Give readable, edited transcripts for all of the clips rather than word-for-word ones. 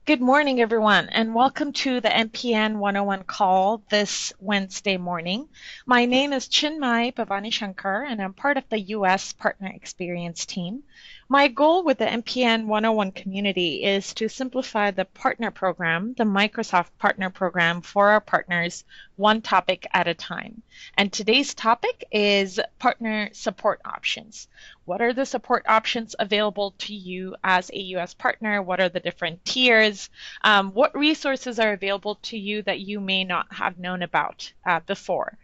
Good morning, everyone, and welcome to the MPN 101 call this Wednesday morning. My name is Chinmay Bhavani Shankar, and I'm part of the U.S. Partner Experience team. My goal with the MPN 101 community is to simplify the partner program, the Microsoft Partner Program, for our partners, one topic at a time. And today's topic is partner support options. What are the support options available to you as a U.S. partner? What are the different tiers? What resources are available to you that you may not have known about before?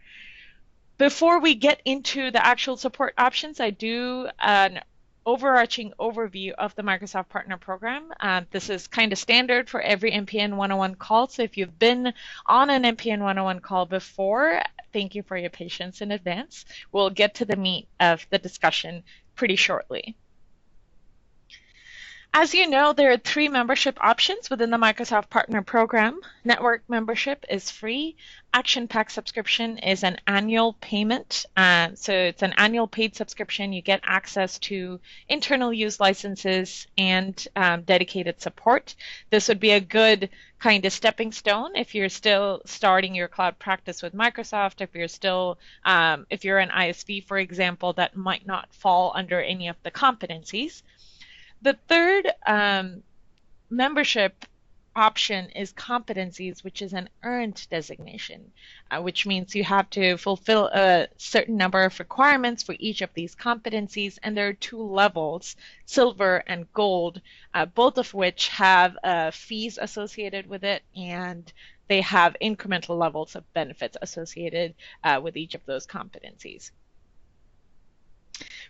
Before we get into the actual support options, I do an overarching overview of the Microsoft Partner Program. This is kind of standard for every MPN 101 call. So if you've been on an MPN 101 call before, thank you for your patience in advance. We'll get to the meat of the discussion pretty shortly. As you know, there are three membership options within the Microsoft Partner Program. Network membership is free. Action Pack subscription is an annual payment. So it's an annual paid subscription. You get access to internal use licenses and dedicated support. This would be a good kind of stepping stone if you're still starting your cloud practice with Microsoft, if you're an ISV, for example, that might not fall under any of the competencies. The third membership option is competencies, which is an earned designation, which means you have to fulfill a certain number of requirements for each of these competencies. And there are two levels, silver and gold, both of which have fees associated with it, and they have incremental levels of benefits associated with each of those competencies.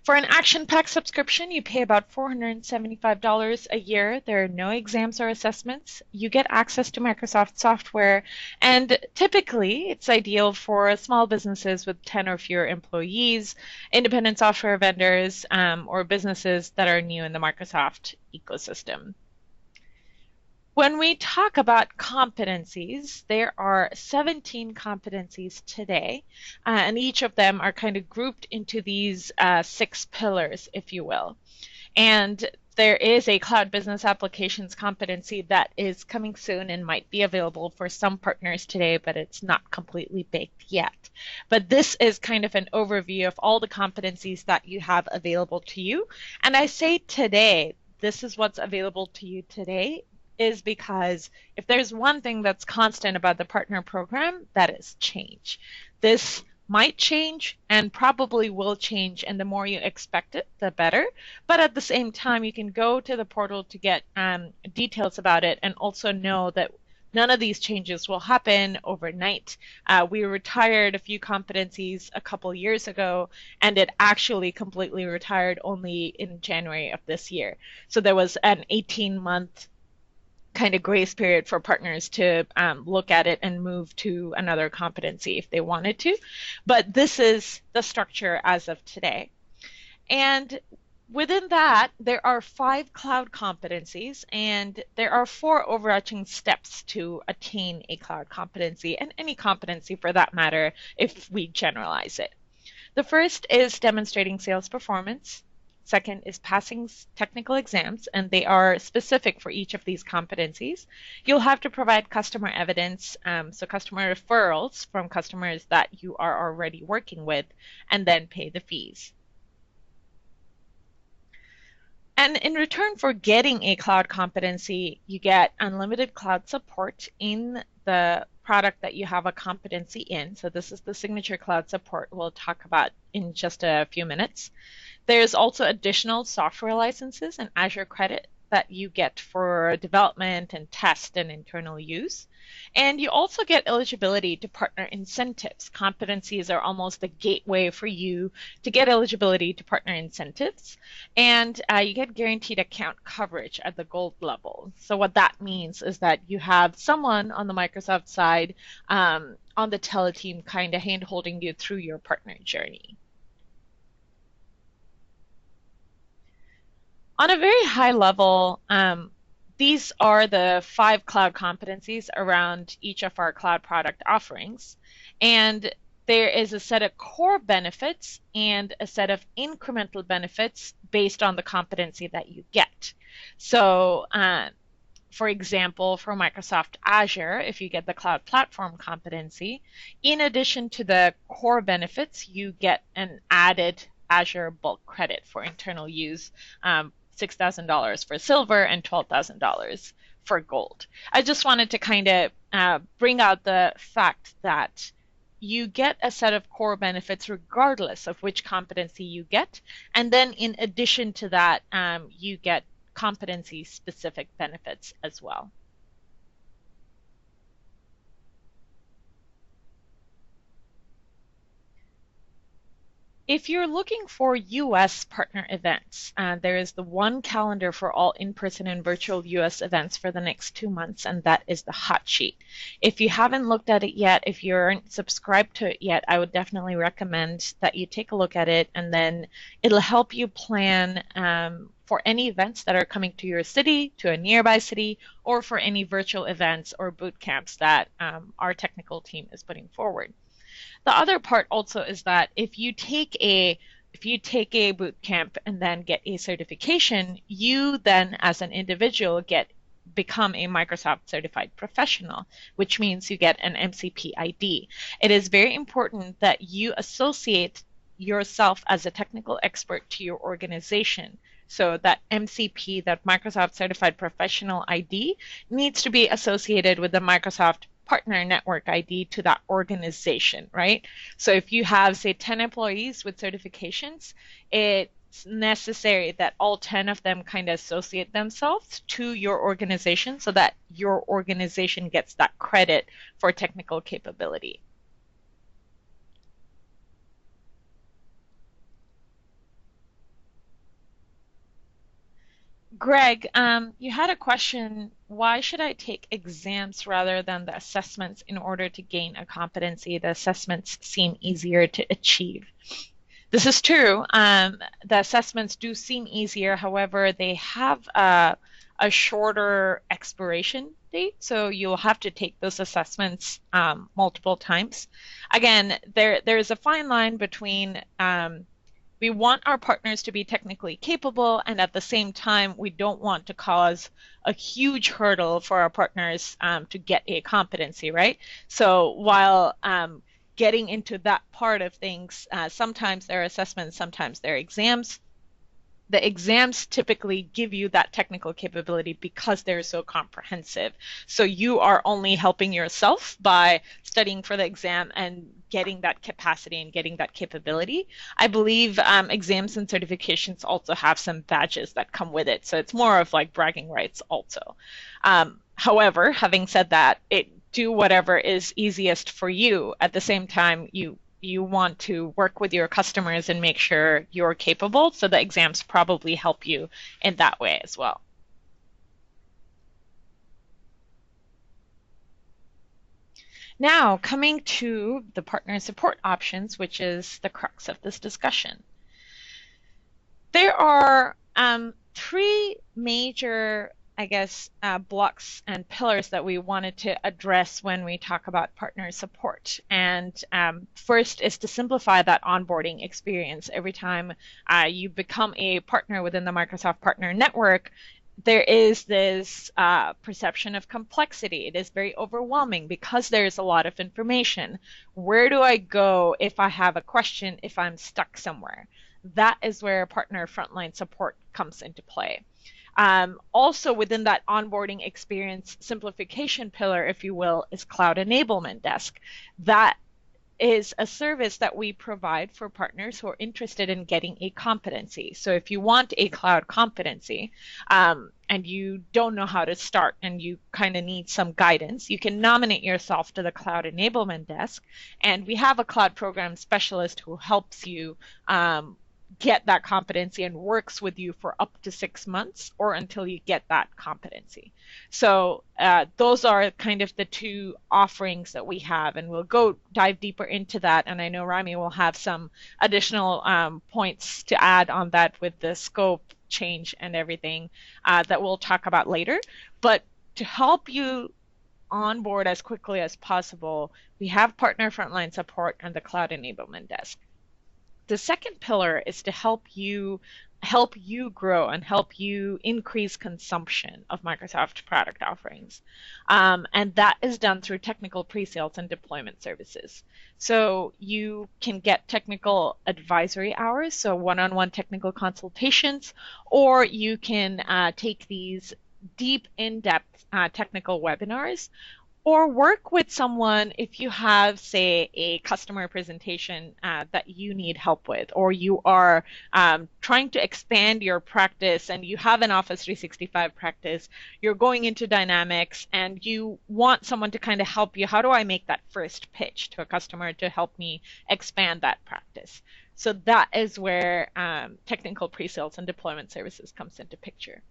For an Action Pack subscription, you pay about $475 a year. There are no exams or assessments. You get access to Microsoft software, and typically it's ideal for small businesses with 10 or fewer employees, independent software vendors, or businesses that are new in the Microsoft ecosystem. When we talk about competencies, there are 17 competencies today, and each of them are kind of grouped into these 6 pillars, if you will. And there is a cloud business applications competency that is coming soon and might be available for some partners today, but it's not completely baked yet. But this is kind of an overview of all the competencies that you have available to you. And I say today, this is what's available to you today, is because if there's one thing that's constant about the partner program, that is change. This might change and probably will change, and the more you expect it, the better. But at the same time, you can go to the portal to get details about it, and also know that none of these changes will happen overnight. We retired a few competencies a couple years ago, and it actually completely retired only in January of this year. So there was an 18-month kind of grace period for partners to look at it and move to another competency if they wanted to. But this is the structure as of today. And within that, there are 5 cloud competencies, and there are 4 overarching steps to attain a cloud competency, and any competency for that matter, if we generalize it. The first is demonstrating sales performance. Second is passing technical exams, and they are specific for each of these competencies. You'll have to provide customer evidence, so customer referrals from customers that you are already working with, and then pay the fees. And in return for getting a cloud competency, you get unlimited cloud support in the product that you have a competency in. So this is the signature cloud support we'll talk about in just a few minutes. There's also additional software licenses and Azure credit that you get for development and test and internal use. And you also get eligibility to partner incentives. Competencies are almost a gateway for you to get eligibility to partner incentives. And you get guaranteed account coverage at the gold level. So what that means is that you have someone on the Microsoft side on the teleteam kind of hand-holding you through your partner journey. On a very high level, these are the 5 cloud competencies around each of our cloud product offerings. And there is a set of core benefits and a set of incremental benefits based on the competency that you get. So For example, for Microsoft Azure, if you get the cloud platform competency, in addition to the core benefits, you get an added Azure bulk credit for internal use, $6,000 for silver and $12,000 for gold. I just wanted to kind of bring out the fact that you get a set of core benefits regardless of which competency you get. And then in addition to that, you get competency specific benefits as well. If you're looking for US partner events, there is the one calendar for all in-person and virtual US events for the next 2 months, and that is the hot sheet. If you haven't looked at it yet, if you aren't subscribed to it yet, I would definitely recommend that you take a look at it, and then it'll help you plan for any events that are coming to your city, to a nearby city, or for any virtual events or boot camps that our technical team is putting forward. The other part also is that if you take a boot camp and then get a certification, you then as an individual become a Microsoft certified professional, which means you get an MCP ID. It is very important that you associate yourself as a technical expert to your organization. So that MCP, that Microsoft Certified Professional ID, needs to be associated with the Microsoft Partner Network ID to that organization, right? So if you have, say, 10 employees with certifications, it's necessary that all 10 of them kind of associate themselves to your organization so that your organization gets that credit for technical capability. Greg, you had a question. Why should I take exams rather than the assessments in order to gain a competency? The assessments seem easier to achieve. This is true. The assessments do seem easier. However, they have a shorter expiration date, so you'll have to take those assessments multiple times. Again, there is a fine line between we want our partners to be technically capable, and at the same time, we don't want to cause a huge hurdle for our partners to get a competency, right? So while getting into that part of things, sometimes there are assessments, sometimes there are exams. The exams typically give you that technical capability because they're so comprehensive. So you are only helping yourself by studying for the exam and getting that capacity and getting that capability. I believe exams and certifications also have some badges that come with it. So it's more of like bragging rights also. However, having said that, do whatever is easiest for you. At the same time, you want to work with your customers and make sure you're capable, so the exams probably help you in that way as well. Now, coming to the partner support options, which is the crux of this discussion. There are three major blocks and pillars that we wanted to address when we talk about partner support. And first is to simplify that onboarding experience. Every time you become a partner within the Microsoft Partner Network, there is this perception of complexity. It is very overwhelming because there's a lot of information. Where do I go if I have a question, if I'm stuck somewhere? That is where partner frontline support comes into play. Also within that onboarding experience simplification pillar, if you will, is Cloud Enablement Desk. That is a service that we provide for partners who are interested in getting a competency. So if you want a cloud competency and you don't know how to start and you kind of need some guidance, you can nominate yourself to the Cloud Enablement Desk, and we have a cloud program specialist who helps you get that competency and works with you for up to 6 months or until you get that competency. So those are kind of the two offerings that we have, and we'll go dive deeper into that. And I know Rami will have some additional points to add on that with the scope change and everything that we'll talk about later. But to help you onboard as quickly as possible, we have partner frontline support and the Cloud Enablement Desk. The second pillar is to help you help you grow and help you increase consumption of Microsoft product offerings. And that is done through technical pre-sales and deployment services. So you can get technical advisory hours, so one-on-one technical consultations, or you can take these deep, in-depth technical webinars, or work with someone if you have, say, a customer presentation that you need help with, or you are trying to expand your practice and you have an Office 365 practice, you're going into Dynamics and you want someone to kind of help you. How do I make that first pitch to a customer to help me expand that practice? So that is where technical pre-sales and deployment services comes into picture.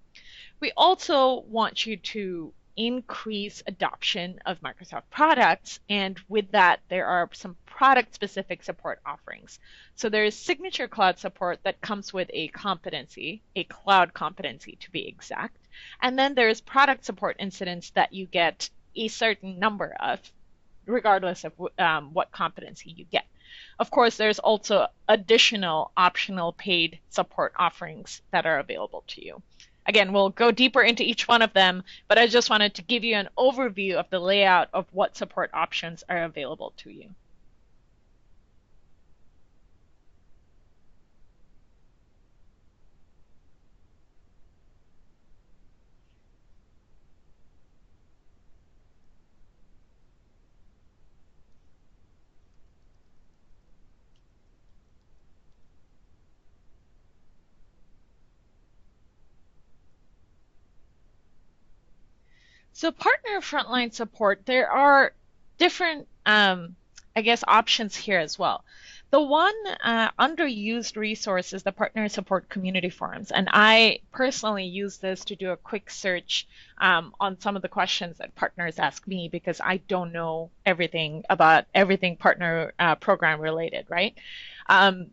We also want you to increase adoption of Microsoft products, and with that, there are some product-specific support offerings. So there's signature cloud support that comes with a competency, a cloud competency to be exact, and then there's product support incidents that you get a certain number of, regardless of what competency you get. Of course, there's also additional optional paid support offerings that are available to you. Again, we'll go deeper into each one of them, but I just wanted to give you an overview of the layout of what support options are available to you. So partner frontline support, there are different, I guess, options here as well. The one underused resource is the partner support community forums, and I personally use this to do a quick search on some of the questions that partners ask me because I don't know everything about everything partner program related, right? Um,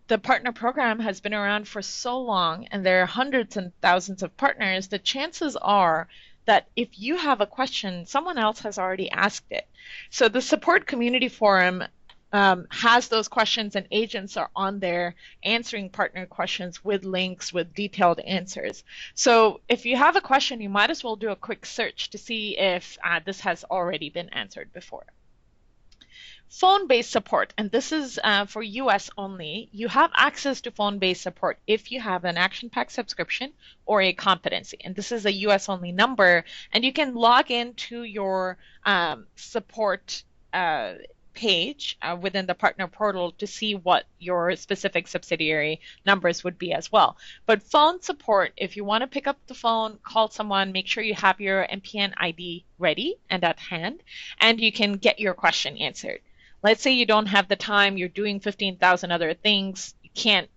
the partner program has been around for so long and there are hundreds and thousands of partners, the chances are that if you have a question, someone else has already asked it. So the support community forum has those questions, and agents are on there answering partner questions with links with detailed answers. So if you have a question, you might as well do a quick search to see if this has already been answered before. Phone-based support, and this is for US only. You have access to phone-based support if you have an Action Pack subscription or a competency, and this is a US only number, and you can log into your support page within the partner portal to see what your specific subsidiary numbers would be as well. But phone support, if you want to pick up the phone, call someone, make sure you have your MPN ID ready and at hand, and you can get your question answered. Let's say you don't have the time, you're doing 15,000 other things, you can't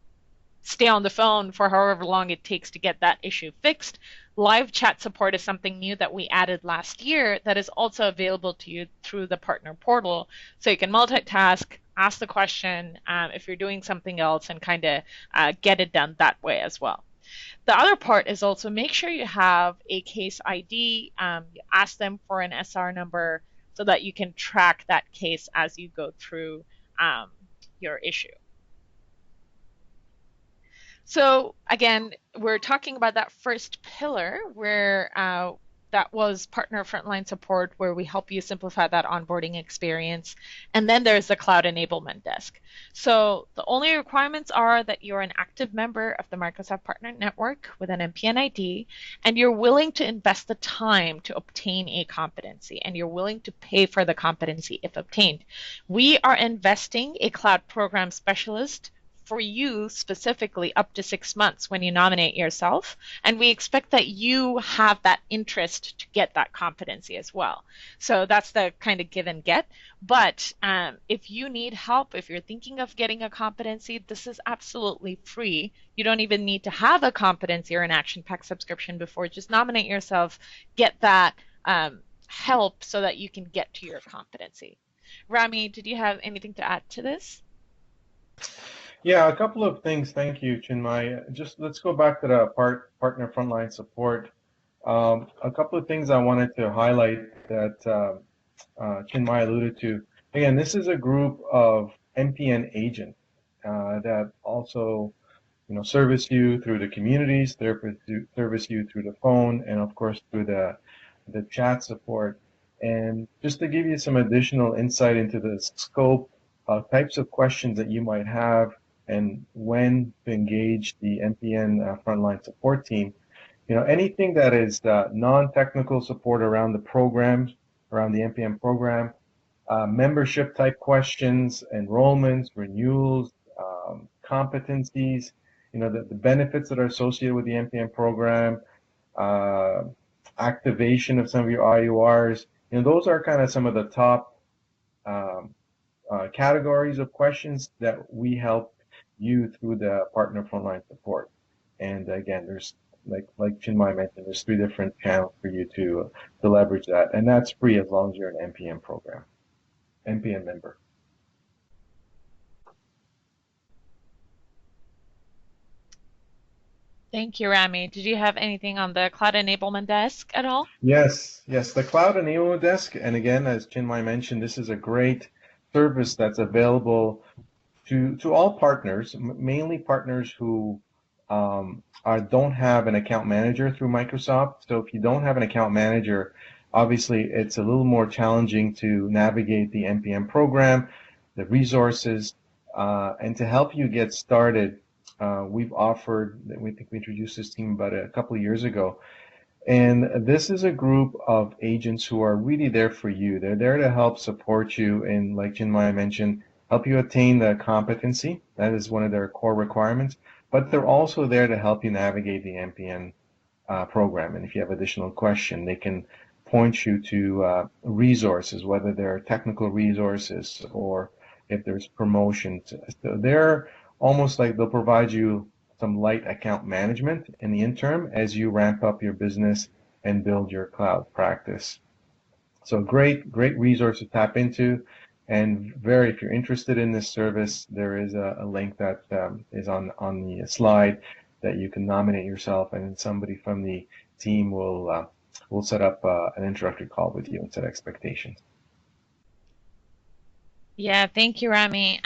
stay on the phone for however long it takes to get that issue fixed. Live chat support is something new that we added last year that is also available to you through the partner portal. So you can multitask, ask the question if you're doing something else, and kind of get it done that way as well. The other part is also make sure you have a case ID. You ask them for an SR number so that you can track that case as you go through your issue. So again, we're talking about that first pillar where that was partner frontline support, where we help you simplify that onboarding experience. And then there's the cloud enablement desk. So the only requirements are that you're an active member of the Microsoft Partner Network with an MPN ID, and you're willing to invest the time to obtain a competency, and you're willing to pay for the competency if obtained. We are investing a cloud program specialist for you specifically up to 6 months when you nominate yourself. And we expect that you have that interest to get that competency as well. So that's the kind of give and get. But if you need help, if you're thinking of getting a competency, this is absolutely free. You don't even need to have a competency or an Action Pack subscription before. Just nominate yourself, get that help so that you can get to your competency. Rami, did you have anything to add to this? Yeah, a couple of things. Thank you, Chinmay. Just let's go back to the partner frontline support. A couple of things I wanted to highlight that Chinmay alluded to. Again, this is a group of MPN agents that also service you through the communities, service you through the phone, and of course through the chat support. And just to give you some additional insight into the scope, types of questions that you might have, and when to engage the MPN frontline support team. Anything that is non-technical support around the programs, around the MPN program, membership type questions, enrollments, renewals, competencies, the benefits that are associated with the MPN program, uh, activation of some of your IURs. Those are kind of some of the top um, categories of questions that we help you through the partner frontline support. And again, there's like Chinmay mentioned, there's 3 different channels for you to leverage that, and that's free as long as you're an MPN program, MPN member. Thank you, Rami. Did you have anything on the Cloud Enablement Desk at all? Yes, yes, the Cloud Enablement Desk, and again, as Chinmay mentioned, this is a great service that's available to all partners, mainly partners who don't have an account manager through Microsoft. So if you don't have an account manager, obviously it's a little more challenging to navigate the NPM program, the resources, and to help you get started, we've offered, we think we introduced this team about a couple of years ago, and this is a group of agents who are really there for you. They're there to help support you and, like Chinmay mentioned, help you attain the competency. That is one of their core requirements. But they're also there to help you navigate the MPN program. And if you have additional question, they can point you to resources, whether they're technical resources or if there's promotions. So they're almost like they'll provide you some light account management in the interim as you ramp up your business and build your cloud practice. So great resource to tap into. And if you're interested in this service, there is a link that is on the slide that you can nominate yourself, and somebody from the team will set up an introductory call with you and set expectations. Yeah, thank you, Rami.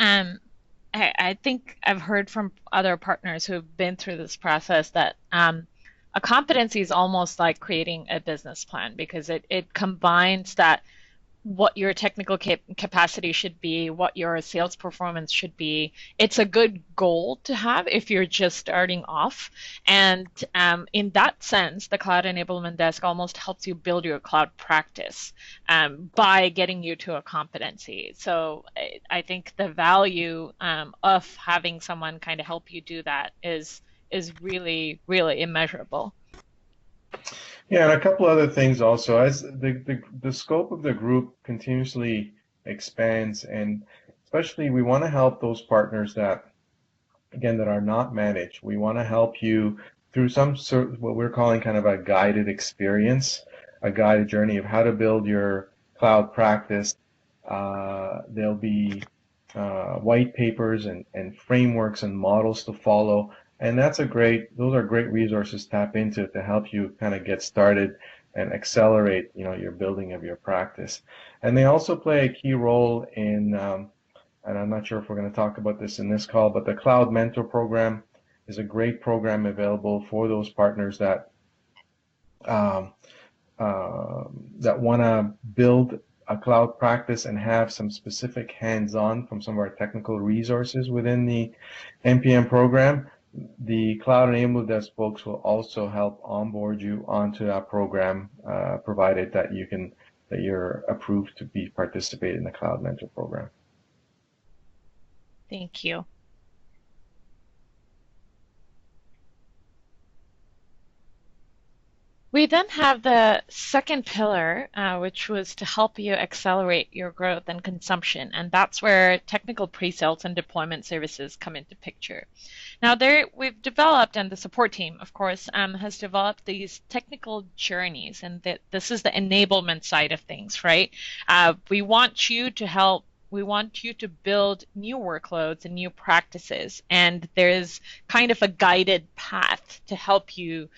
I think I've heard from other partners who've been through this process that a competency is almost like creating a business plan because it combines that what your technical capacity should be, what your sales performance should be. It's a good goal to have if you're just starting off. And in that sense, the Cloud Enablement Desk almost helps you build your cloud practice by getting you to a competency. So I think the value of having someone kind of help you do that is really, really immeasurable. Yeah, and a couple other things also. As the scope of the group continuously expands, and especially we want to help those partners that, again, that are not managed. We want to help you through some sort of what we're calling kind of a guided experience, a guided journey of how to build your cloud practice. There'll be white papers and frameworks and models to follow. And those are great resources to tap into to help you kind of get started and accelerate, your building of your practice. And they also play a key role in, and I'm not sure if we're going to talk about this in this call, but the Cloud Mentor Program is a great program available for those partners that want to build a cloud practice and have some specific hands-on from some of our technical resources within the NPM program. The Cloud Enablement Desk folks will also help onboard you onto that program, provided that you're approved to participate in the Cloud Mentor Program. Thank you. We then have the second pillar, which was to help you accelerate your growth and consumption, and that's where technical pre-sales and deployment services come into picture. Now, we've developed, and the support team, of course, has developed these technical journeys, and this is the enablement side of things, right? We want you to build new workloads and new practices, and there's kind of a guided path to help you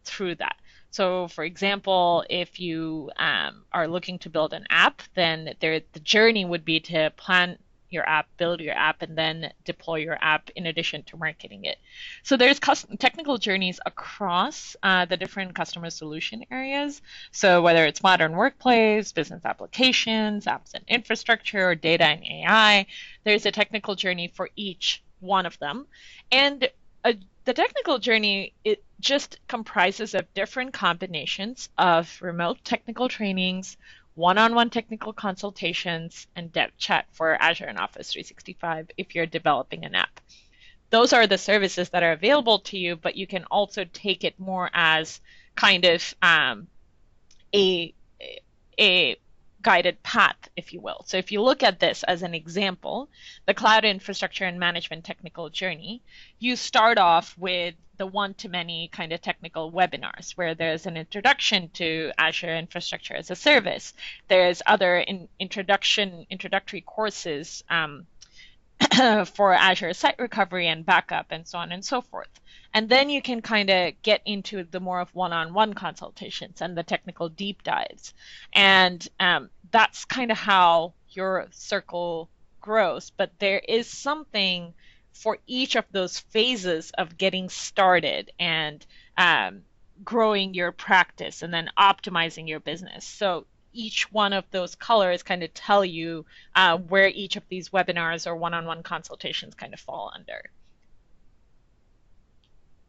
through that. So, for example, if you are looking to build an app, then the journey would be to plan your app, build your app, and then deploy your app in addition to marketing it. So there's technical journeys across the different customer solution areas. So whether it's modern workplace, business applications, apps and infrastructure, or data and AI, there's a technical journey for each one of them. And a, the technical journey, it just comprises of different combinations of remote technical trainings, one-on-one technical consultations, and dev chat for Azure and Office 365 if you're developing an app. Those are the services that are available to you, but you can also take it more as kind of a, a guided path, if you will. So if you look at this as an example, the cloud infrastructure and management technical journey, you start off with the one-to-many kind of technical webinars where there's an introduction to Azure Infrastructure as a Service. There's other introductory courses for Azure Site Recovery and Backup and so on and so forth. And then you can kind of get into the more of one-on-one consultations and the technical deep dives. And that's kind of how your circle grows. But there is something for each of those phases of getting started and growing your practice and then optimizing your business. So each one of those colors kind of tell you where each of these webinars or one-on-one consultations kind of fall under.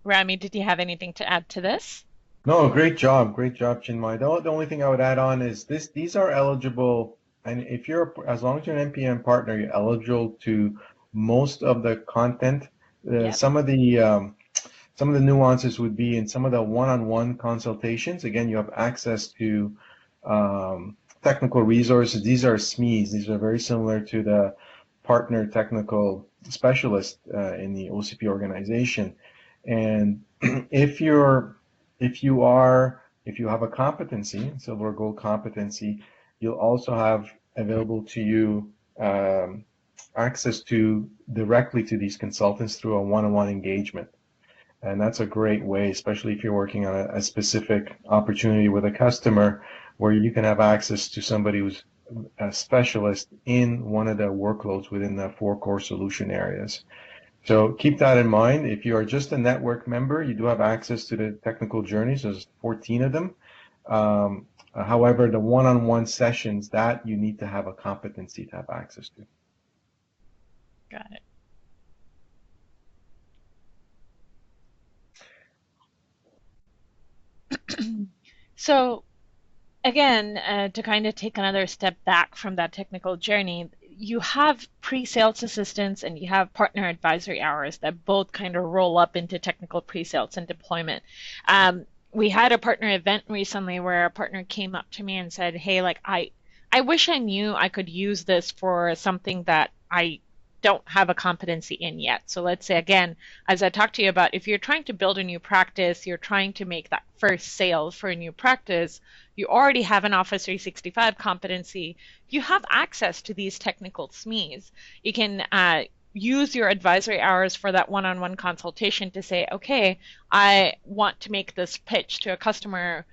Rami, did you have anything to add to this? No, great job, Chinmay. The only thing I would add on is these are eligible, and if you're, as long as you're an MPN partner, you're eligible to most of the content. Yep. Some of the nuances would be in some of the one-on-one consultations. Again, you have access to technical resources. These are SMEs. These are very similar to the partner technical specialist in the OCP organization. And if you have a competency, silver or gold competency, you'll also have available to you access to directly to these consultants through a one-on-one engagement. And that's a great way, especially if you're working on a specific opportunity with a customer where you can have access to somebody who's a specialist in one of the workloads within the 4 core solution areas. So keep that in mind. If you are just a network member, you do have access to the technical journeys. There's 14 of them. However, the one-on-one sessions, that you need to have a competency to have access to. Got it. So again, to kind of take another step back from that technical journey, you have pre-sales assistants and you have partner advisory hours that both kind of roll up into technical pre-sales and deployment. We had a partner event recently where a partner came up to me and said, "Hey, like I wish I knew I could use this for something that I don't have a competency in yet." So let's say again, as I talked to you about, if you're trying to build a new practice, you're trying to make that first sale for a new practice, you already have an Office 365 competency, you have access to these technical SMEs. You can use your advisory hours for that one-on-one consultation to say, okay, I want to make this pitch to a customer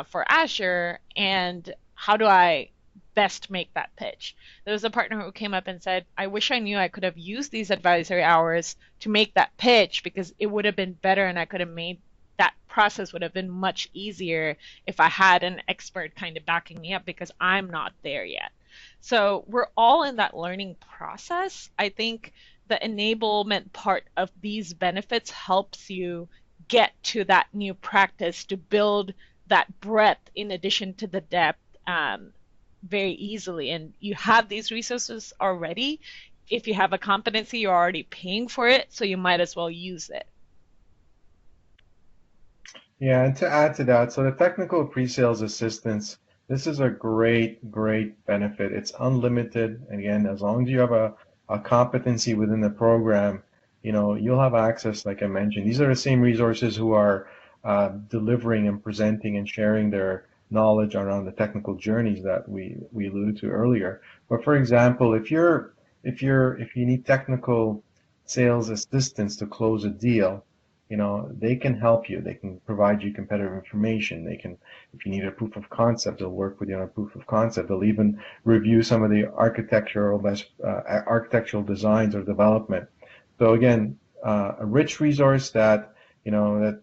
for Azure, and how do I best make that pitch? There was a partner who came up and said, I wish I knew I could have used these advisory hours to make that pitch because it would have been better and I could have made that process would have been much easier if I had an expert kind of backing me up because I'm not there yet. So we're all in that learning process. I think the enablement part of these benefits helps you get to that new practice to build that breadth in addition to the depth very easily. And you have these resources already. If you have a competency, you're already paying for it, so you might as well use it. Yeah, and to add to that, so the technical pre-sales assistance, this is a great benefit. It's unlimited. Again, as long as you have a competency within the program, you'll have access, like I mentioned. These are the same resources who are delivering and presenting and sharing their knowledge around the technical journeys that we alluded to earlier. But for example, if you need technical sales assistance to close a deal, they can help you. They can provide you competitive information. They can, if you need a proof of concept, they'll work with you on a proof of concept. They'll even review some of the architectural designs or development. So again, a rich resource that, that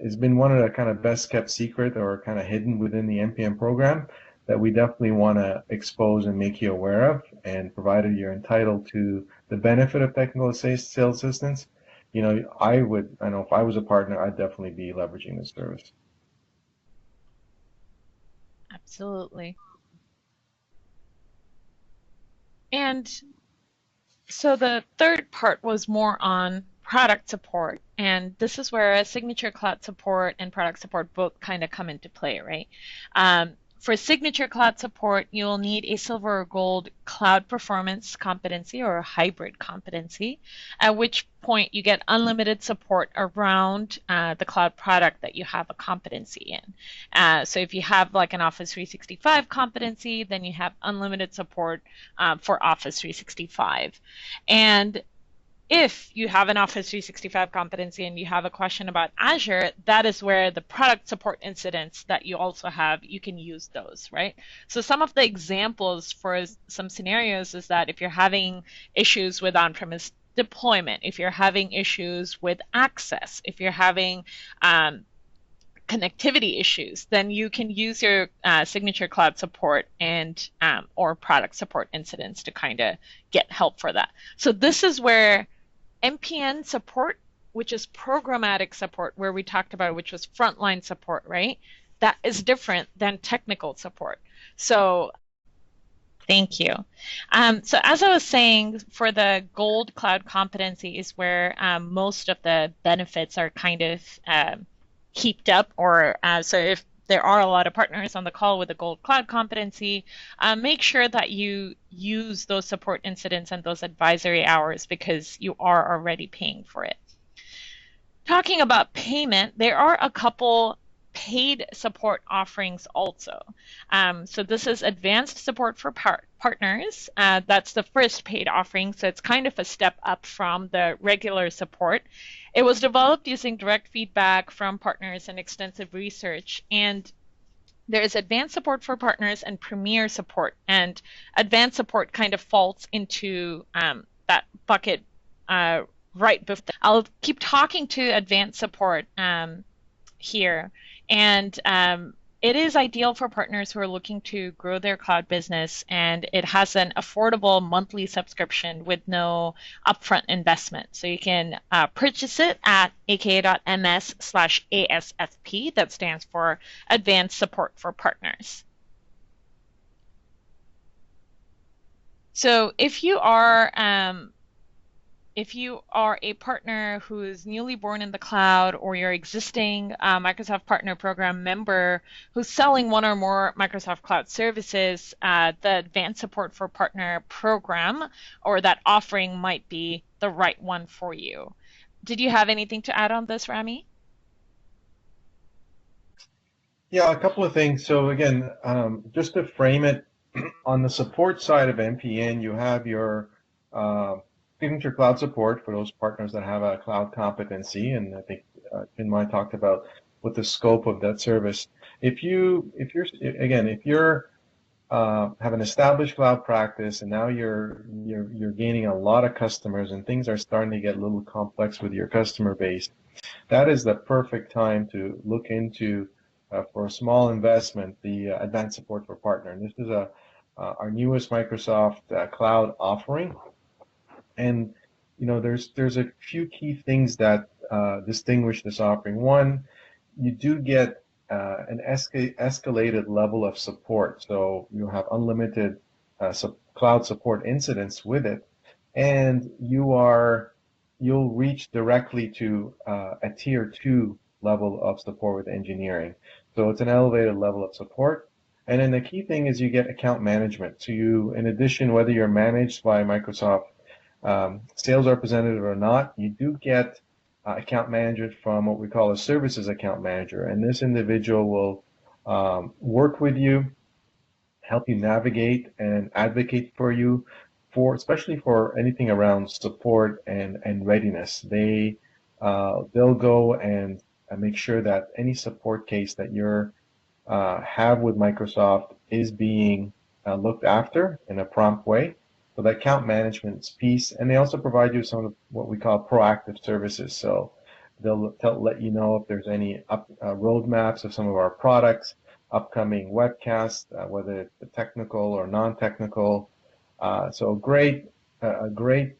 has been one of the kind of best kept secret or kind of hidden within the MPN program that we definitely want to expose and make you aware of. And provided you're entitled to the benefit of technical sales assistance, I know if I was a partner, I'd definitely be leveraging this service. Absolutely. And so the third part was more on product support. And this is where signature cloud support and product support both kind of come into play, right? For signature cloud support, you'll need a silver or gold cloud performance competency or a hybrid competency, at which point you get unlimited support around the cloud product that you have a competency in. So if you have like an Office 365 competency, then you have unlimited support for Office 365. And if you have an Office 365 competency and you have a question about Azure, that is where the product support incidents that you also have, you can use those, right? So some of the examples for some scenarios is that if you're having issues with on-premise deployment, if you're having issues with access, if you're having connectivity issues, then you can use your signature cloud support and or product support incidents to kind of get help for that. So this is where MPN support, which is programmatic support, where we talked about, which was frontline support, right? That is different than technical support. So thank you. So as I was saying, for the gold cloud competency is where most of the benefits are kind of heaped up, or so if there are a lot of partners on the call with a gold cloud competency, make sure that you use those support incidents and those advisory hours because you are already paying for it. Talking about payment, there are a couple paid support offerings also. So this is advanced support for partners. That's the first paid offering, so it's kind of a step up from the regular support. It was developed using direct feedback from partners and extensive research, and there is advanced support for partners and premier support, and advanced support kind of falls into that bucket right before. I'll keep talking to advanced support here, and it is ideal for partners who are looking to grow their cloud business, and it has an affordable monthly subscription with no upfront investment. So you can purchase it at aka.ms/ASFP. That stands for Advanced Support for Partners. So if you are a partner who is newly born in the cloud, or your existing Microsoft Partner Program member who's selling one or more Microsoft Cloud services, the Advanced Support for Partner program or that offering might be the right one for you. Did you have anything to add on this, Rami? Yeah, a couple of things. So again, just to frame it, on the support side of MPN, you have your signature cloud support for those partners that have a cloud competency, and I think Chinmay talked about what the scope of that service. If you're have an established cloud practice and now you're gaining a lot of customers and things are starting to get a little complex with your customer base, that is the perfect time to look into for a small investment the advanced support for partner. And this is our newest Microsoft cloud offering. And there's a few key things that distinguish this offering. One, you do get an escalated level of support, so you have unlimited cloud support incidents with it, and you'll reach directly to a tier 2 level of support with engineering. So it's an elevated level of support. And then the key thing is you get account management. So in addition, whether you're managed by Microsoft sales representative or not, you do get account manager from what we call a services account manager, and this individual will work with you, help you navigate and advocate for you, especially for anything around support and readiness. They they'll go and make sure that any support case that you're have with Microsoft is being looked after in a prompt way. So the account management piece, and they also provide you some of what we call proactive services. So they'll let you know if there's any roadmaps of some of our products, upcoming webcasts, whether it's technical or non-technical. So a great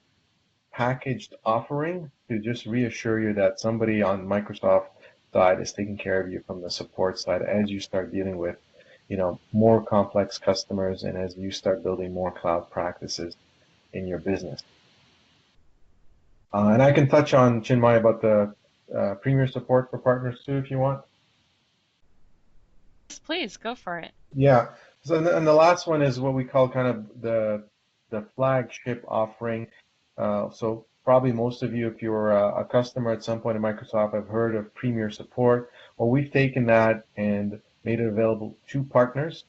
packaged offering to just reassure you that somebody on Microsoft side is taking care of you from the support side as you start dealing with, more complex customers and as you start building more cloud practices in your business. And I can touch on, Chinmay, about the premier support for partners too, if you want. Yes, please go for it. Yeah. So, and the last one is what we call kind of the flagship offering. So probably most of you, if you're a customer at some point in Microsoft, have heard of Premier Support. Well, we've taken that and made it available to partners,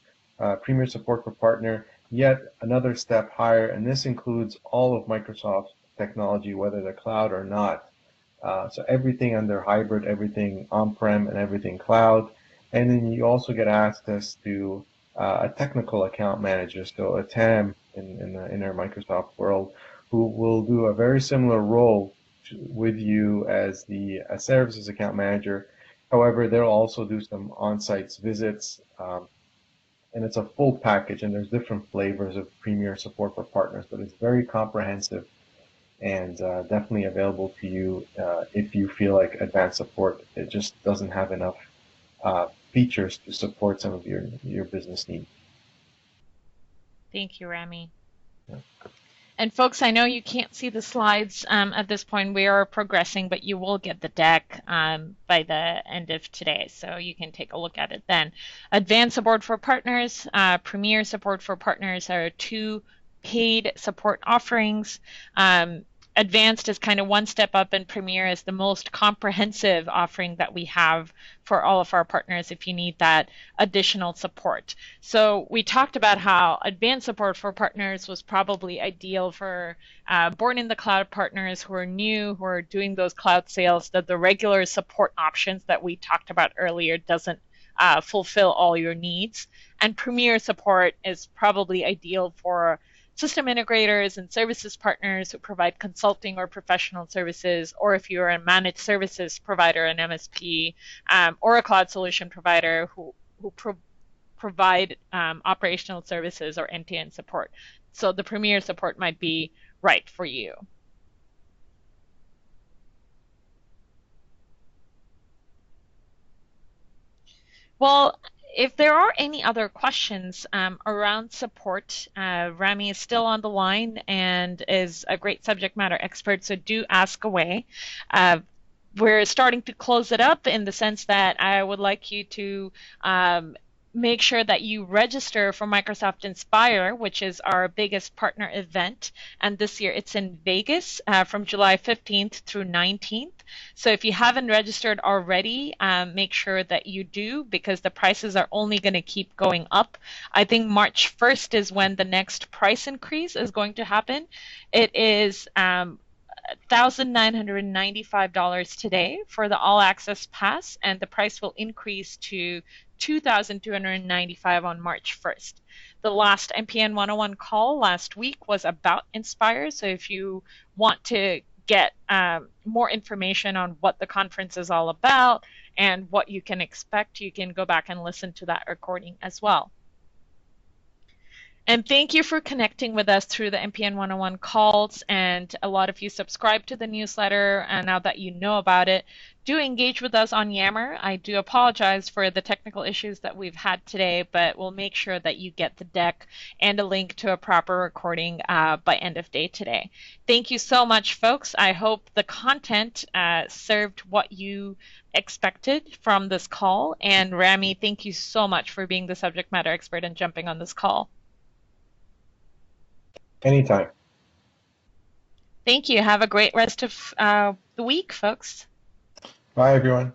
Premier Support for Partner, yet another step higher, and this includes all of Microsoft's technology, whether the cloud or not. So everything under hybrid, everything on-prem, and everything cloud. And then you also get access to a technical account manager, so a TAM in our Microsoft world, who will do a very similar role with you as the services account manager. However, they'll also do some on-site visits, and it's a full package, and there's different flavors of Premier Support for Partners, but it's very comprehensive and definitely available to you if you feel like advanced support, it just doesn't have enough features to support some of your business needs. Thank you, Rami. Yeah. And folks, I know you can't see the slides at this point. We are progressing, but you will get the deck by the end of today, so you can take a look at it then. Advanced support for partners, premier support for partners are two paid support offerings. Advanced is kind of one step up, and Premier is the most comprehensive offering that we have for all of our partners if you need that additional support. So we talked about how advanced support for partners was probably ideal for born in the cloud partners who are new, who are doing those cloud sales, that the regular support options that we talked about earlier doesn't fulfill all your needs. And Premier support is probably ideal for system integrators and services partners who provide consulting or professional services, or if you're a managed services provider, an MSP, or a cloud solution provider who provide operational services or end-to-end support. So the Premier support might be right for you. Well, if there are any other questions around support, Rami is still on the line and is a great subject matter expert, so do ask away. We're starting to close it up in the sense that I would like you to make sure that you register for Microsoft Inspire, which is our biggest partner event. And this year it's in Vegas from July 15th through 19th. So if you haven't registered already, make sure that you do, because the prices are only going to keep going up. I think March 1st is when the next price increase is going to happen. It is $1,995 today for the All Access Pass, and the price will increase to $2,295 on March 1st. The last MPN 101 call last week was about Inspire, so if you want to get more information on what the conference is all about and what you can expect, you can go back and listen to that recording as well. And thank you for connecting with us through the MPN 101 calls, and a lot of you subscribe to the newsletter, and now that you know about it, do engage with us on Yammer. I do apologize for the technical issues that we've had today, but we'll make sure that you get the deck and a link to a proper recording by end of day today. Thank you so much, folks. I hope the content served what you expected from this call. And Rami, thank you so much for being the subject matter expert and jumping on this call. Anytime. Thank you. Have a great rest of the week, folks. Bye, everyone.